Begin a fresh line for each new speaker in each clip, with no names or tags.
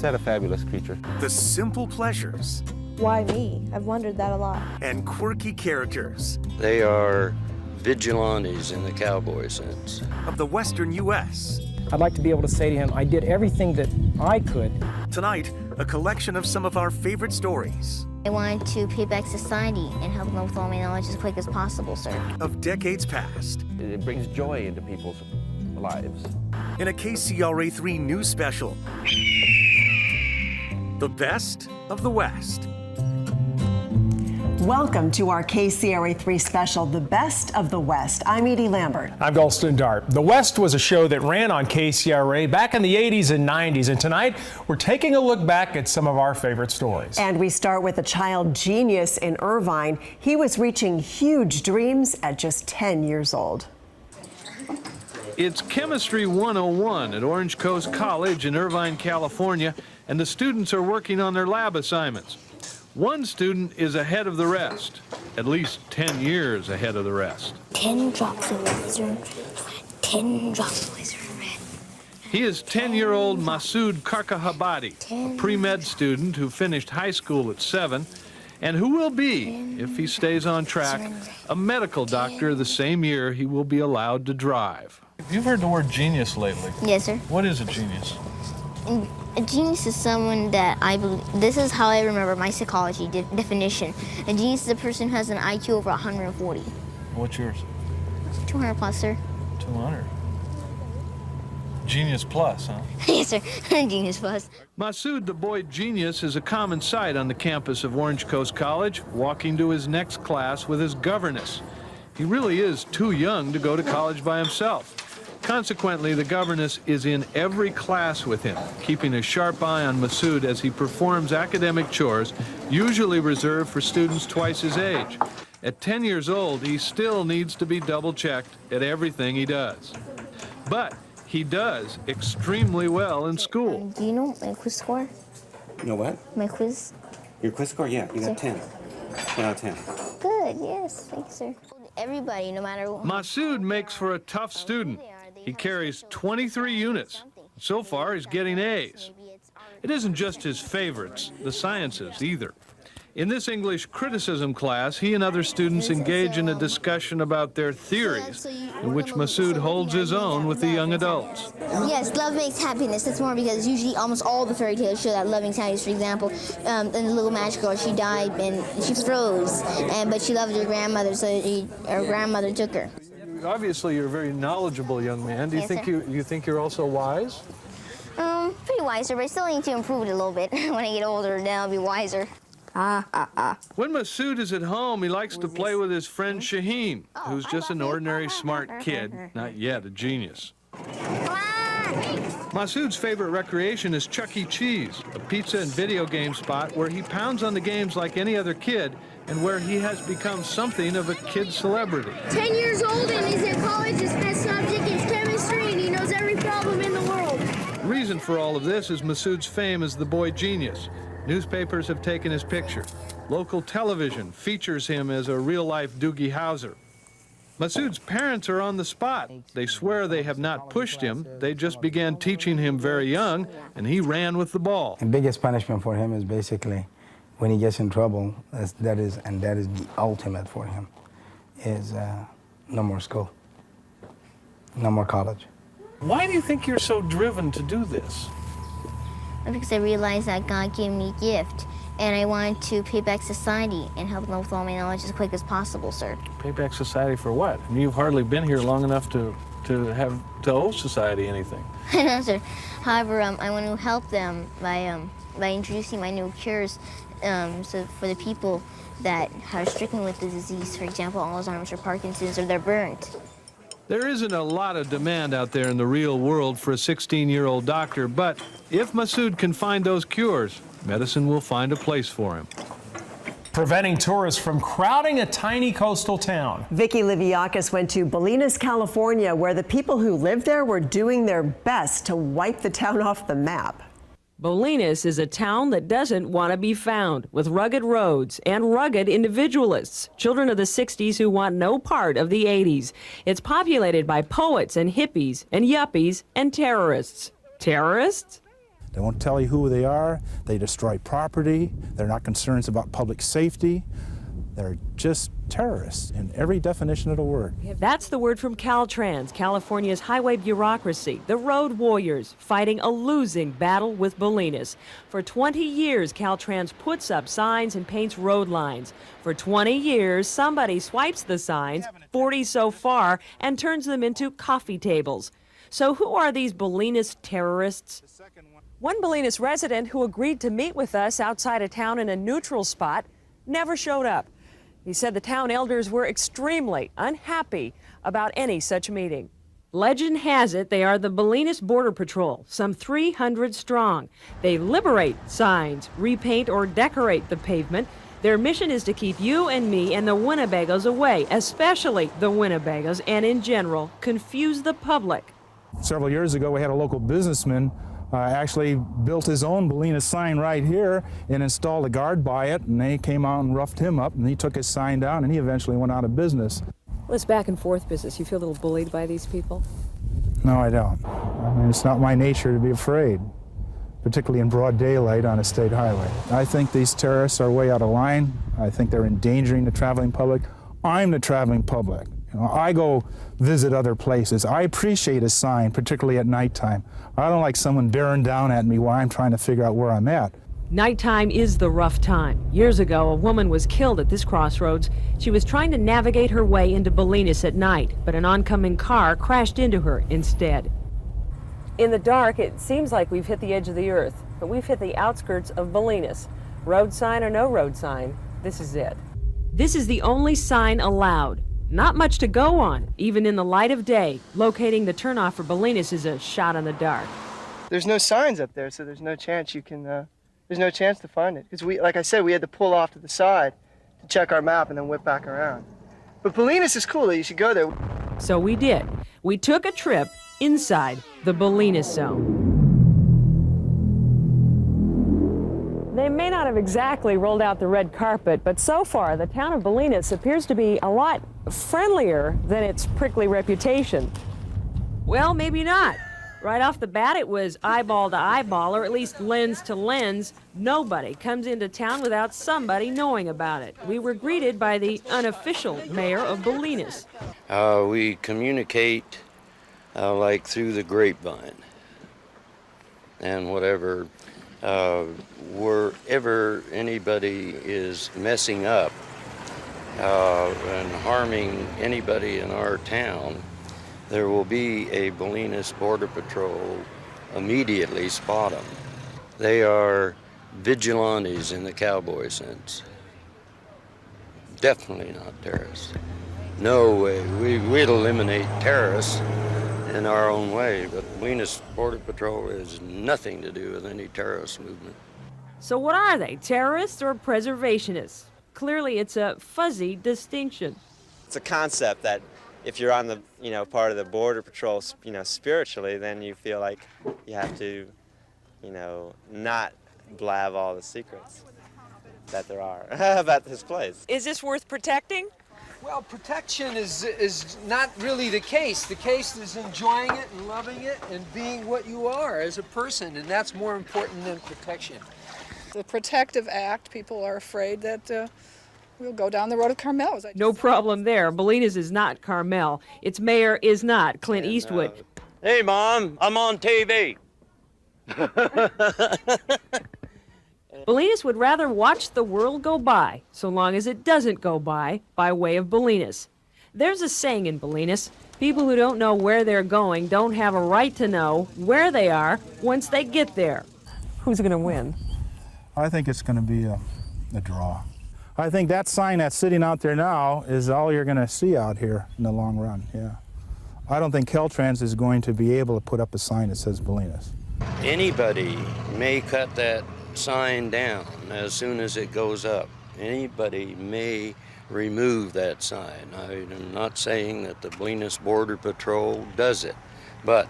said, a fabulous creature.
The simple pleasures.
Why me? I've wondered that a lot.
And quirky characters.
They are vigilantes in the cowboy sense.
Of the Western U.S.
I'd like to be able to say to him, I did everything that I could.
Tonight, a collection of some of our favorite stories.
I wanted to pay back society and help them with all my knowledge as quick as possible, sir.
Of decades past.
It brings joy into people's lives.
In a KCRA 3 news special. The best of the West.
Welcome to our KCRA 3 special, The Best of the West. I'm Edie Lambert.
I'm Golston Dart. The West was a show that ran on KCRA back in the 80s and 90s, and tonight we're taking a look back at some of our favorite stories.
And we start with a child genius in Irvine. He was reaching huge dreams at just 10 years old.
It's Chemistry 101 at Orange Coast College in Irvine, California, and the students are working on their lab assignments. One student is ahead of the rest, at least 10 years ahead of the rest.
10 drops of laser, 10 drops of laser red.
He is 10-year-old Masood Karkahabadi, a pre-med student who finished high school at 7, and who will be, if he stays on track, a medical doctor the same year he will be allowed to drive.
You've heard the word genius lately.
Yes, sir.
What is a genius?
A genius is someone that I believe, this is how I remember my psychology definition. A genius is a person who has an IQ over 140.
What's yours?
200 plus, sir.
200. Genius plus, huh?
Yes, sir. Genius plus.
Masood, the boy genius, is a common sight on the campus of Orange Coast College, walking to his next class with his governess. He really is too young to go to college by himself. Consequently, the governess is in every class with him, keeping a sharp eye on Masood as he performs academic chores, usually reserved for students twice his age. At 10 years old, he still needs to be double-checked at everything he does. But he does extremely well in school.
Do you know my quiz score?
You know what?
My quiz?
Your quiz score? Yeah, you got 10. 10 out of 10.
Good, yes, thank you, sir. Everybody, no matter what.
Masood makes for a tough student. He carries 23 units. So far, he's getting A's. It isn't just his favorites, the sciences, either. In this English criticism class, he and other students engage in a discussion about their theories, in which Masood holds his own with the young adults.
Yes, love makes happiness. That's more because usually almost all the fairy tales show that love makes happiness. For example, in the Little Magic Girl, she died and she froze, but she loved her grandmother, so her grandmother took her.
Obviously, you're a very knowledgeable young man. Do you think you're also wise?
Pretty wiser, but I still need to improve it a little bit. When I get older, then I'll be wiser.
When Masood is at home, he likes to play with his friend Shaheen, who's just an ordinary smart kid, not yet a genius. Masood's favorite recreation is Chuck E. Cheese, a pizza and video game spot where he pounds on the games like any other kid and where he has become something of a kid celebrity.
10 years old and he's at college. His best subject is chemistry and he knows every problem in the world.
The reason for all of this is Masood's fame as the boy genius. Newspapers have taken his picture. Local television features him as a real-life Doogie Howser. Masood's parents are on the spot. They swear they have not pushed him. They just began teaching him very young, and he ran with the ball.
The biggest punishment for him is basically when he gets in trouble, that is the ultimate for him, is no more school, no more college.
Why do you think you're so driven to do this?
Because I realized that God gave me a gift, and I wanted to pay back society and help them with all my knowledge as quick as possible, sir.
Pay back society for what? I mean, you've hardly been here long enough to owe society anything.
I know, sir. However, I want to help them by introducing my new cures so for the people that are stricken with the disease, for example, Alzheimer's or Parkinson's, or they're burnt.
There isn't a lot of demand out there in the real world for a 16-year-old doctor, but if Masood can find those cures, medicine will find a place for him.
Preventing tourists from crowding a tiny coastal town.
Vicki Liviakis went to Bolinas, California, where the people who live there were doing their best to wipe the town off the map.
Bolinas is a town that doesn't want to be found, with rugged roads and rugged individualists, children of the 60s who want no part of the 80s. It's populated by poets and hippies and yuppies and terrorists. Terrorists?
They won't tell you who they are. They destroy property. They're not concerned about public safety. They're just terrorists in every definition of the word.
That's the word from Caltrans, California's highway bureaucracy, the road warriors fighting a losing battle with Bolinas. For 20 years, Caltrans puts up signs and paints road lines. For 20 years, somebody swipes the signs, 40 so far, and turns them into coffee tables. So who are these Bolinas terrorists? One Bolinas resident who agreed to meet with us outside of town in a neutral spot never showed up. He said the town elders were extremely unhappy about any such meeting. Legend has it they are the Bolinas Border Patrol, some 300 strong. They liberate signs, repaint or decorate the pavement. Their mission is to keep you and me and the Winnebagos away, especially the Winnebagos, and in general, confuse the public.
Several years ago, we had a local businessman actually built his own Bolinas sign right here and installed a guard by it, and they came out and roughed him up, and he took his sign down, and he eventually went out of business.
Well, it's back and forth business. You feel a little bullied by these people?
No, I don't. I mean, it's not my nature to be afraid, particularly in broad daylight on a state highway. I think these terrorists are way out of line. I think they're endangering the traveling public. I'm the traveling public. You know, I go visit other places. I appreciate a sign, particularly at nighttime. I don't like someone bearing down at me while I'm trying to figure out where I'm at.
Nighttime is the rough time. Years ago, a woman was killed at this crossroads. She was trying to navigate her way into Bolinas at night, but an oncoming car crashed into her instead. In the dark, it seems like we've hit the edge of the earth, but we've hit the outskirts of Bolinas. Road sign or no road sign, this is it. This is the only sign allowed. Not much to go on, even in the light of day. Locating the turnoff for Bolinas is a shot in the dark.
There's no signs up there, so there's no chance you can, there's no chance to find it. Because like I said, we had to pull off to the side to check our map and then whip back around. But Bolinas is cool, though. You should go there.
So we did. We took a trip inside the Bolinas zone. They may not have exactly rolled out the red carpet, but so far the town of Bolinas appears to be a lot friendlier than its prickly reputation. Well, maybe not. Right off the bat, it was eyeball to eyeball, or at least lens to lens. Nobody comes into town without somebody knowing about it. We were greeted by the unofficial mayor of Bolinas.
We communicate like through the grapevine and whatever. Wherever anybody is messing up and harming anybody in our town, there will be a Bolinas Border Patrol immediately spot them. They are vigilantes in the cowboy sense. Definitely not terrorists. No way. We'd eliminate terrorists in our own way, but Bolinas Border Patrol has nothing to do with any terrorist movement.
So what are they, terrorists or preservationists? Clearly it's a fuzzy distinction.
It's a concept that if you're on the, part of the Border Patrol, spiritually, then you feel like you have to, not blab all the secrets that there are about this place.
Is this worth protecting?
Well, protection is not really the case. The case is enjoying it and loving it and being what you are as a person, and that's more important than protection.
The protective act, people are afraid that we'll go down the road of Carmel.
No problem there. Bolinas is not Carmel. Its mayor is not Clint Eastwood.
Hey, Mom, I'm on TV.
Bolinas would rather watch the world go by, so long as it doesn't go by way of Bolinas. There's a saying in Bolinas, people who don't know where they're going don't have a right to know where they are once they get there. Who's going to win?
I think it's going to be a draw. I think that sign that's sitting out there now is all you're going to see out here in the long run, yeah. I don't think Caltrans is going to be able to put up a sign that says Bolinas.
Anybody may cut that sign down as soon as it goes up. Anybody may remove that sign. I'm not saying that the Bolinas Border Patrol does it, but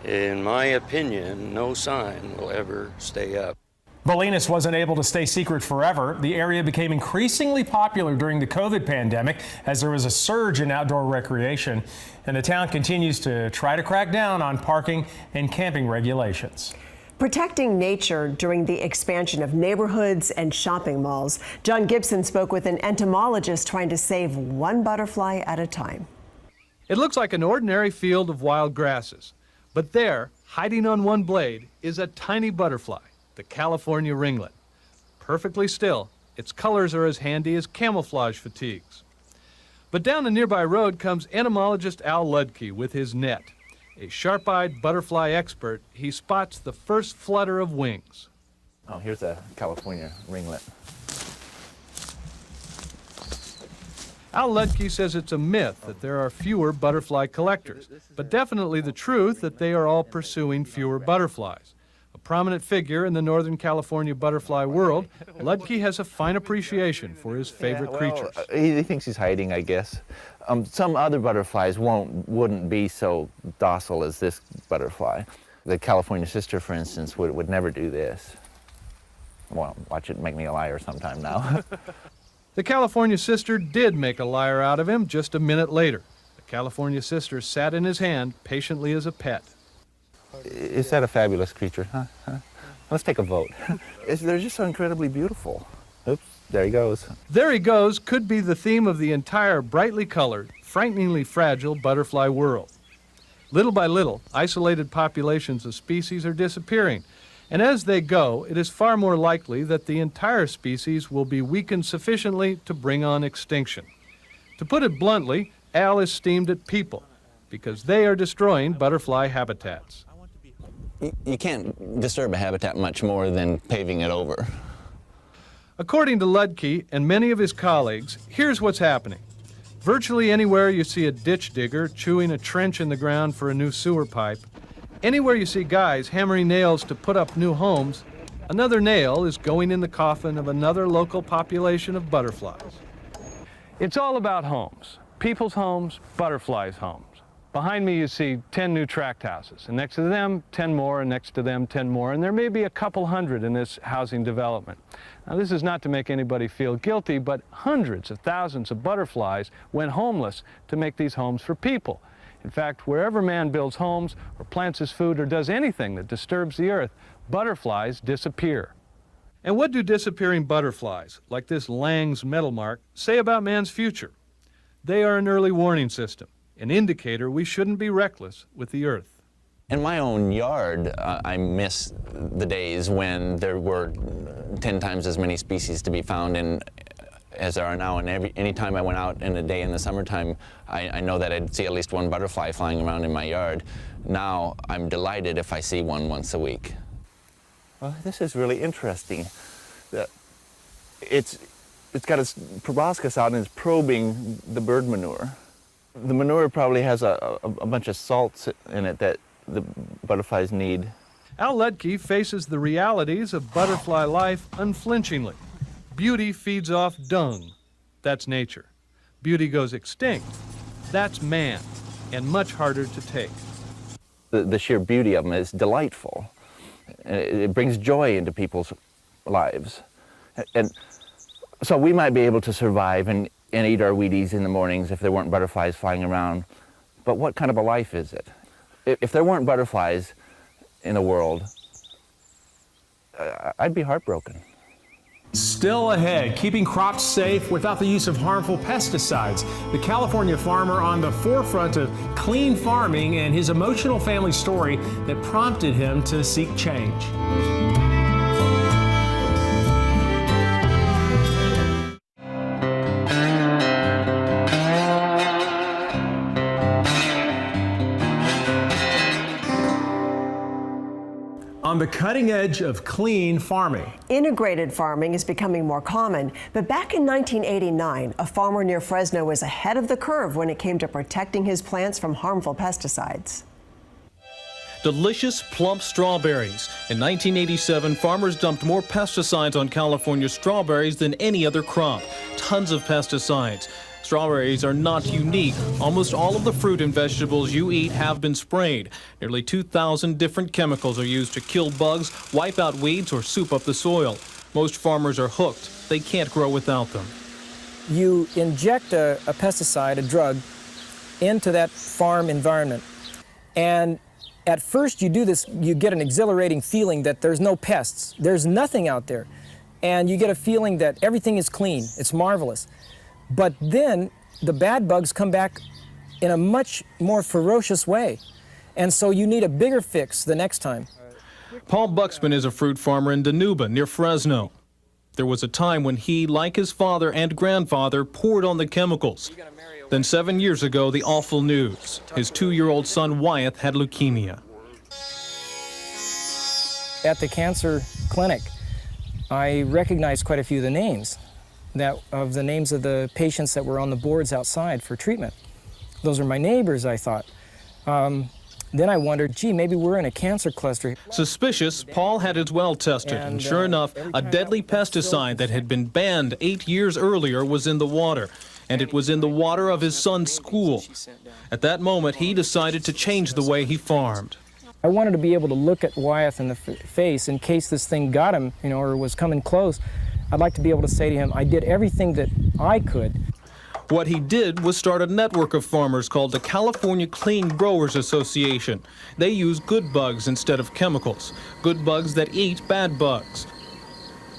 in my opinion, no sign will ever stay up.
Bolinas wasn't able to stay secret forever. The area became increasingly popular during the COVID pandemic as there was a surge in outdoor recreation, and the town continues to try to crack down on parking and camping regulations.
Protecting nature during the expansion of neighborhoods and shopping malls. John Gibson spoke with an entomologist trying to save one butterfly at a time.
It looks like an ordinary field of wild grasses, but there, hiding on one blade, is a tiny butterfly, the California ringlet. Perfectly still, its colors are as handy as camouflage fatigues. But down the nearby road comes entomologist Al Ludke with his net. A sharp-eyed butterfly expert, he spots the first flutter of wings.
Oh, here's a California ringlet.
Al Ludke says it's a myth that there are fewer butterfly collectors, but definitely the truth that they are all pursuing fewer butterflies. A prominent figure in the Northern California butterfly world, Ludke has a fine appreciation for his favorite creatures.
He thinks he's hiding, I guess. Some other butterflies wouldn't be so docile as this butterfly. The California sister, for instance, would never do this. Well, watch it make me a liar sometime now.
The California sister did make a liar out of him just a minute later. The California sister sat in his hand patiently as a pet.
Is that a fabulous creature, huh? Let's take a vote. They're just so incredibly beautiful. Oops, there he goes.
There he goes could be the theme of the entire brightly colored, frighteningly fragile butterfly world. Little by little, isolated populations of species are disappearing, and as they go, it is far more likely that the entire species will be weakened sufficiently to bring on extinction. To put it bluntly, Al is steamed at people, because they are destroying butterfly habitats.
You can't disturb a habitat much more than paving it over.
According to Ludke and many of his colleagues, here's what's happening. Virtually anywhere you see a ditch digger chewing a trench in the ground for a new sewer pipe, anywhere you see guys hammering nails to put up new homes, another nail is going in the coffin of another local population of butterflies. It's all about homes. People's homes, butterflies' homes. Behind me you see 10 new tract houses, and next to them 10 more, and next to them 10 more, and there may be a couple hundred in this housing development. Now this is not to make anybody feel guilty, but hundreds of thousands of butterflies went homeless to make these homes for people. In fact, wherever man builds homes or plants his food or does anything that disturbs the earth, butterflies disappear. And what do disappearing butterflies, like this Lang's metal mark, say about man's future? They are an early warning system, an indicator we shouldn't be reckless with the earth.
In my own yard, I miss the days when there were 10 times as many species to be found in as there are now, and any time I went out in a day in the summertime, I know that I'd see at least one butterfly flying around in my yard. Now I'm delighted if I see one once a week.
Well, this is really interesting. It's got its proboscis out and it's probing the bird manure. The manure probably has a bunch of salts in it that the butterflies need.
Al Ludke faces the realities of butterfly life unflinchingly. Beauty feeds off dung. That's nature. Beauty goes extinct. That's man, and much harder to take.
The sheer beauty of them is delightful. It brings joy into people's lives. And so we might be able to survive and eat our Wheaties in the mornings if there weren't butterflies flying around. But what kind of a life is it? If there weren't butterflies in the world, I'd be heartbroken.
Still ahead, keeping crops safe without the use of harmful pesticides. The California farmer on the forefront of clean farming and his emotional family story that prompted him to seek change. On the cutting edge of clean farming.
Integrated farming is becoming more common, but back in 1989, a farmer near Fresno was ahead of the curve when it came to protecting his plants from harmful pesticides.
Delicious, plump strawberries. In 1987, farmers dumped more pesticides on California strawberries than any other crop. Tons of pesticides. Strawberries are not unique. Almost all of the fruit and vegetables you eat have been sprayed. Nearly 2,000 different chemicals are used to kill bugs, wipe out weeds, or soup up the soil. Most farmers are hooked. They can't grow without them.
You inject a pesticide, a drug, into that farm environment, and at first you do this, you get an exhilarating feeling that there's no pests, there's nothing out there. And you get a feeling that everything is clean, it's marvelous. But then the bad bugs come back in a much more ferocious way. And so you need a bigger fix the next time.
Paul Buxman is a fruit farmer in Danuba, near Fresno. There was a time when he, like his father and grandfather, poured on the chemicals. Then 7 years ago, the awful news. His 2-year-old son Wyatt had leukemia.
At the cancer clinic, I recognized quite a few of the names, of the patients that were on the boards outside for treatment. Those are my neighbors, I thought. Then I wondered, gee, maybe we're in a cancer cluster.
Suspicious, Paul had his well tested, and sure enough, a deadly pesticide that had been banned 8 years earlier was in the water. And it was in the water of his son's school. At that moment, he decided to change the way he farmed.
I wanted to be able to look at Wyeth in the face in case this thing got him, or was coming close. I'd like to be able to say to him, I did everything that I could.
What he did was start a network of farmers called the California Clean Growers Association. They use good bugs instead of chemicals. Good bugs that eat bad bugs.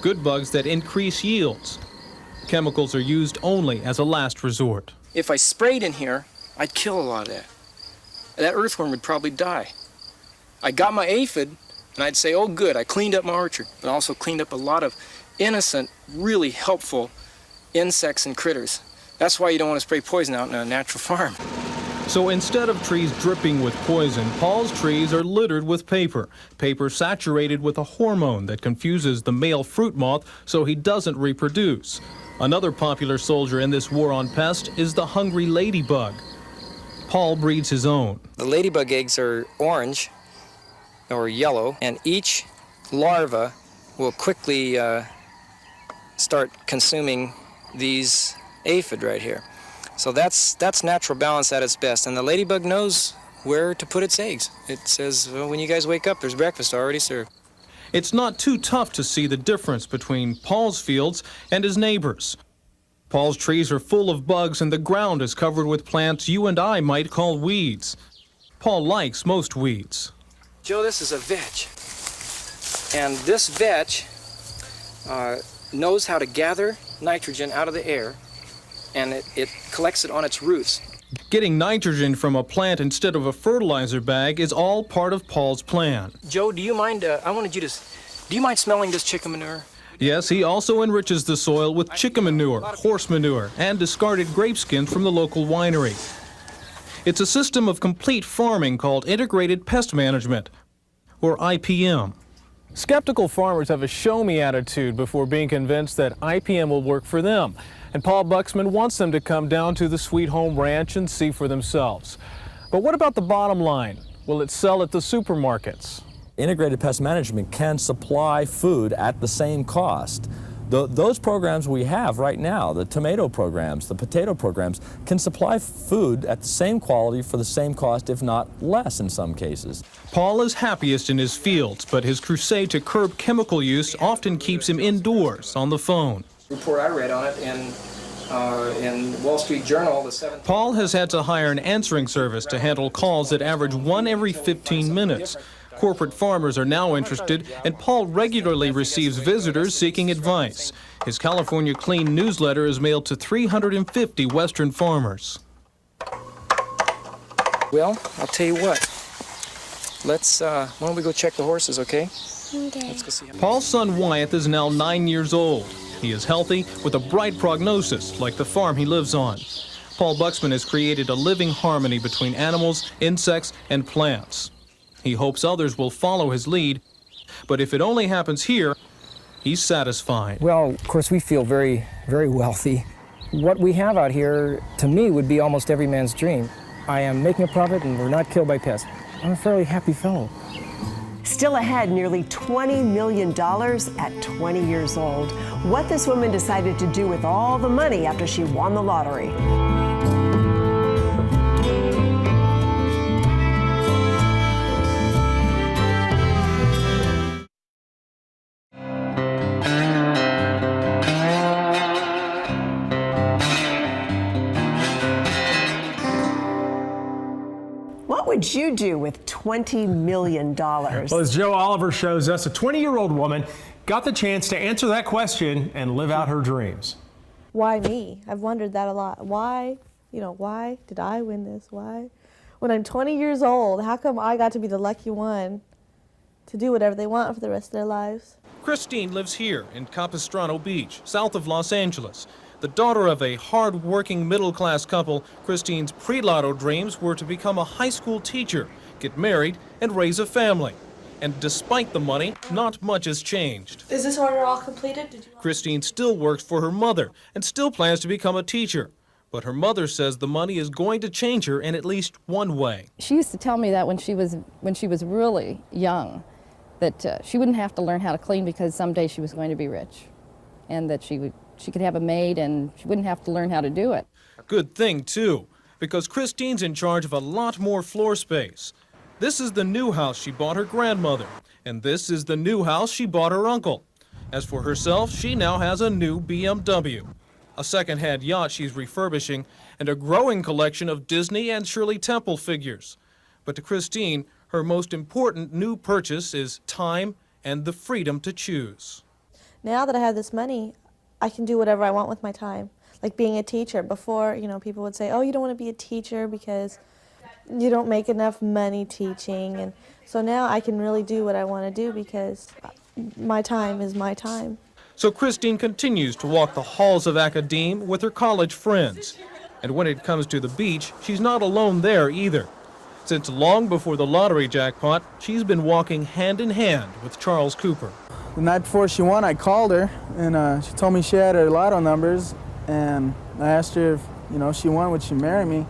Good bugs that increase yields. Chemicals are used only as a last resort.
If I sprayed in here, I'd kill a lot of that. That earthworm would probably die. I got my aphid, and I'd say, oh good, I cleaned up my orchard, but I also cleaned up a lot of innocent, really helpful insects and critters. That's why you don't want to spray poison out in a natural farm.
So instead of trees dripping with poison, Paul's trees are littered with paper. Paper saturated with a hormone that confuses the male fruit moth so he doesn't reproduce. Another popular soldier in this war on pest is the hungry ladybug. Paul breeds his own.
The ladybug eggs are orange or yellow, and each larva will quickly start consuming these aphid right here. So that's natural balance at its best, and the ladybug knows where to put its eggs. It says, well, when you guys wake up, there's breakfast already served.
It's not too tough to see the difference between Paul's fields and his neighbors. Paul's trees are full of bugs and the ground is covered with plants you and I might call weeds. Paul likes most weeds.
Joe, this is a vetch. And this vetch knows how to gather nitrogen out of the air, and it collects it on its roots.
Getting nitrogen from a plant instead of a fertilizer bag is all part of Paul's plan.
Joe, do you mind, do you mind smelling this chicken manure?
Yes, he also enriches the soil with chicken manure, horse manure, and discarded grape skins from the local winery. It's a system of complete farming called Integrated Pest Management, or IPM.
Skeptical farmers have a show-me attitude before being convinced that IPM will work for them. And Paul Buxman wants them to come down to the Sweet Home Ranch and see for themselves. But what about the bottom line? Will it sell at the supermarkets?
Integrated Pest Management can supply food at the same cost. Those programs we have right now, the tomato programs, the potato programs, can supply food at the same quality for the same cost, if not less in some cases.
Paul is happiest in his fields, but his crusade to curb chemical use often keeps him indoors on the phone.
Report I read on it in Wall Street Journal, the 7th.
Paul has had to hire an answering service to handle calls that average 1 every 15 minutes. Corporate farmers are now interested, and Paul regularly receives visitors seeking advice. His California Clean newsletter is mailed to 350 Western farmers.
Well, I'll tell you what. Why don't we go check the horses, okay?
Okay.
Let's go see him.
Paul's son Wyatt is now 9 years old. He is healthy with a bright prognosis, like the farm he lives on. Paul Buxman has created a living harmony between animals, insects, and plants. He hopes others will follow his lead, but if it only happens here, he's satisfied.
Well, of course, we feel very, very wealthy. What we have out here, to me, would be almost every man's dream. I am making a profit and we're not killed by pests. I'm a fairly happy fellow.
Still ahead, nearly $20 million at 20 years old. What this woman decided to do with all the money after she won the lottery. What would you do with $20 million?
Well, as Joe Oliver shows us, a 20-year-old woman got the chance to answer that question and live out her dreams.
Why me? I've wondered that a lot. Why, why did I win this? Why? When I'm 20 years old, how come I got to be the lucky one to do whatever they want for the rest of their lives?
Christine lives here in Capistrano Beach, south of Los Angeles. The daughter of a hard-working middle-class couple, Christine's pre-lotto dreams were to become a high school teacher, get married, and raise a family. And despite the money, not much has changed.
Is this order all completed?
Christine still works for her mother and still plans to become a teacher. But her mother says the money is going to change her in at least one way.
She used to tell me that when she was really young, that she wouldn't have to learn how to clean because someday she was going to be rich, and that she could have a maid and she wouldn't have to learn how to do it.
Good thing, too, because Christine's in charge of a lot more floor space. This is the new house she bought her grandmother, and this is the new house she bought her uncle. As for herself, she now has a new BMW, a second-hand yacht she's refurbishing, and a growing collection of Disney and Shirley Temple figures. But to Christine, her most important new purchase is time and the freedom to choose.
Now that I have this money, I can do whatever I want with my time. Like being a teacher. Before, people would say, oh, you don't want to be a teacher because you don't make enough money teaching. And so now I can really do what I want to do because my time is my time.
So Christine continues to walk the halls of academe with her college friends. And when it comes to the beach, she's not alone there either. Since long before the lottery jackpot, she's been walking hand in hand with Charles Cooper.
The night before she won, I called her, and she told me she had her lotto numbers, and I asked her if, she won, would she marry me?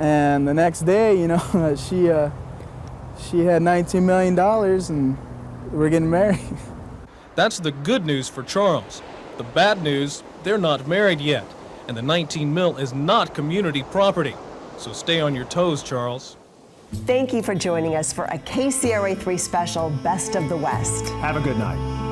And the next day, she had $19 million, and we're getting married.
That's the good news for Charles. The bad news, they're not married yet, and the 19 mil is not community property. So stay on your toes, Charles.
Thank you for joining us for a KCRA 3 special, Best of the West.
Have a good night.